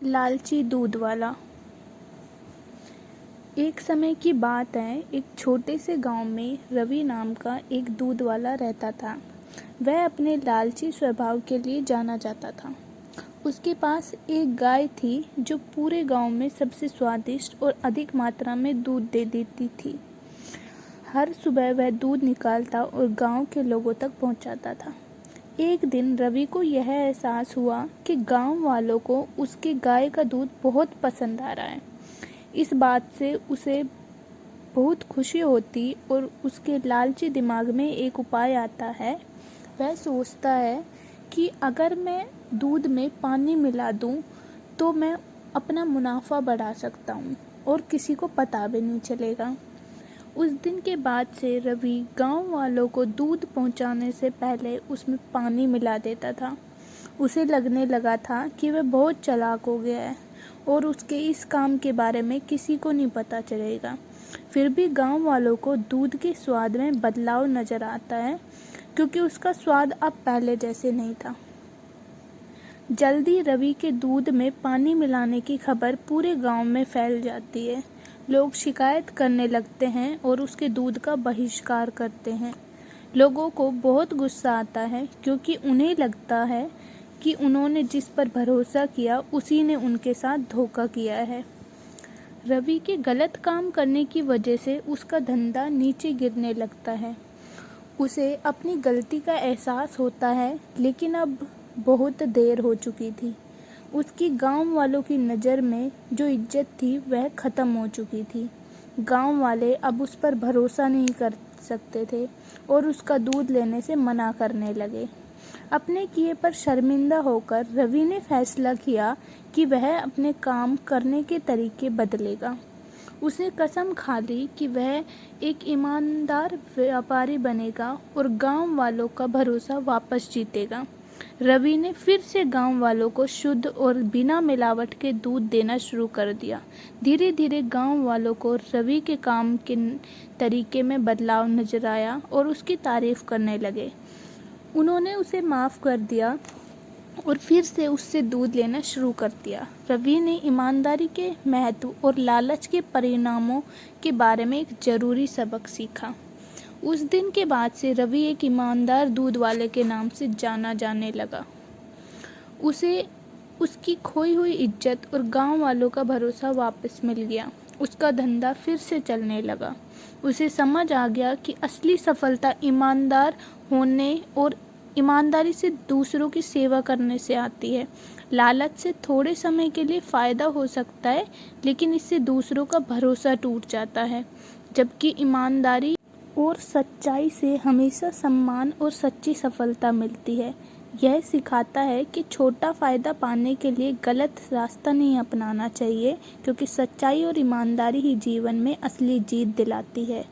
लालची दूध वाला। एक समय की बात है, एक छोटे से गांव में रवि नाम का एक दूध वाला रहता था। वह अपने लालची स्वभाव के लिए जाना जाता था। उसके पास एक गाय थी जो पूरे गांव में सबसे स्वादिष्ट और अधिक मात्रा में दूध दे देती थी। हर सुबह वह दूध निकालता और गांव के लोगों तक पहुंचाता था। एक दिन रवि को यह एहसास हुआ कि गांव वालों को उसकी गाय का दूध बहुत पसंद आ रहा है। इस बात से उसे बहुत खुशी होती और उसके लालची दिमाग में एक उपाय आता है। वह सोचता है कि अगर मैं दूध में पानी मिला दूं तो मैं अपना मुनाफा बढ़ा सकता हूं और किसी को पता भी नहीं चलेगा। उस दिन के बाद से रवि गांव वालों को दूध पहुंचाने से पहले उसमें पानी मिला देता था। उसे लगने लगा था कि वह बहुत चालाक हो गया है और उसके इस काम के बारे में किसी को नहीं पता चलेगा। फिर भी गांव वालों को दूध के स्वाद में बदलाव नजर आता है, क्योंकि उसका स्वाद अब पहले जैसे नहीं था। जल्दी रवि के दूध में पानी मिलाने की खबर पूरे गांव में फैल जाती है। लोग शिकायत करने लगते हैं और उसके दूध का बहिष्कार करते हैं। लोगों को बहुत गुस्सा आता है, क्योंकि उन्हें लगता है कि उन्होंने जिस पर भरोसा किया उसी ने उनके साथ धोखा किया है। रवि के गलत काम करने की वजह से उसका धंधा नीचे गिरने लगता है। उसे अपनी गलती का एहसास होता है, लेकिन अब बहुत देर हो चुकी थी। उसकी गांव वालों की नज़र में जो इज्जत थी वह ख़त्म हो चुकी थी। गांव वाले अब उस पर भरोसा नहीं कर सकते थे और उसका दूध लेने से मना करने लगे। अपने किए पर शर्मिंदा होकर रवि ने फैसला किया कि वह अपने काम करने के तरीके बदलेगा। उसने कसम खा ली कि वह एक ईमानदार व्यापारी बनेगा और गांव वालों का भरोसा वापस जीतेगा। रवि ने फिर से गांव वालों को शुद्ध और बिना मिलावट के दूध देना शुरू कर दिया। धीरे धीरे गांव वालों को रवि के काम के तरीके में बदलाव नजर आया और उसकी तारीफ करने लगे। उन्होंने उसे माफ़ कर दिया और फिर से उससे दूध लेना शुरू कर दिया। रवि ने ईमानदारी के महत्व और लालच के परिणामों के बारे में एक ज़रूरी सबक सीखा। उस दिन के बाद से रवि एक ईमानदार दूध वाले के नाम से जाना जाने लगा। उसे उसकी खोई हुई इज्जत और गांव वालों का भरोसा वापस मिल गया। उसका धंधा फिर से चलने लगा। उसे समझ आ गया कि असली सफलता ईमानदार होने और ईमानदारी से दूसरों की सेवा करने से आती है। लालच से थोड़े समय के लिए फ़ायदा हो सकता है, लेकिन इससे दूसरों का भरोसा टूट जाता है। जबकि ईमानदारी और सच्चाई से हमेशा सम्मान और सच्ची सफलता मिलती है। यह सिखाता है कि छोटा फ़ायदा पाने के लिए गलत रास्ता नहीं अपनाना चाहिए, क्योंकि सच्चाई और ईमानदारी ही जीवन में असली जीत दिलाती है।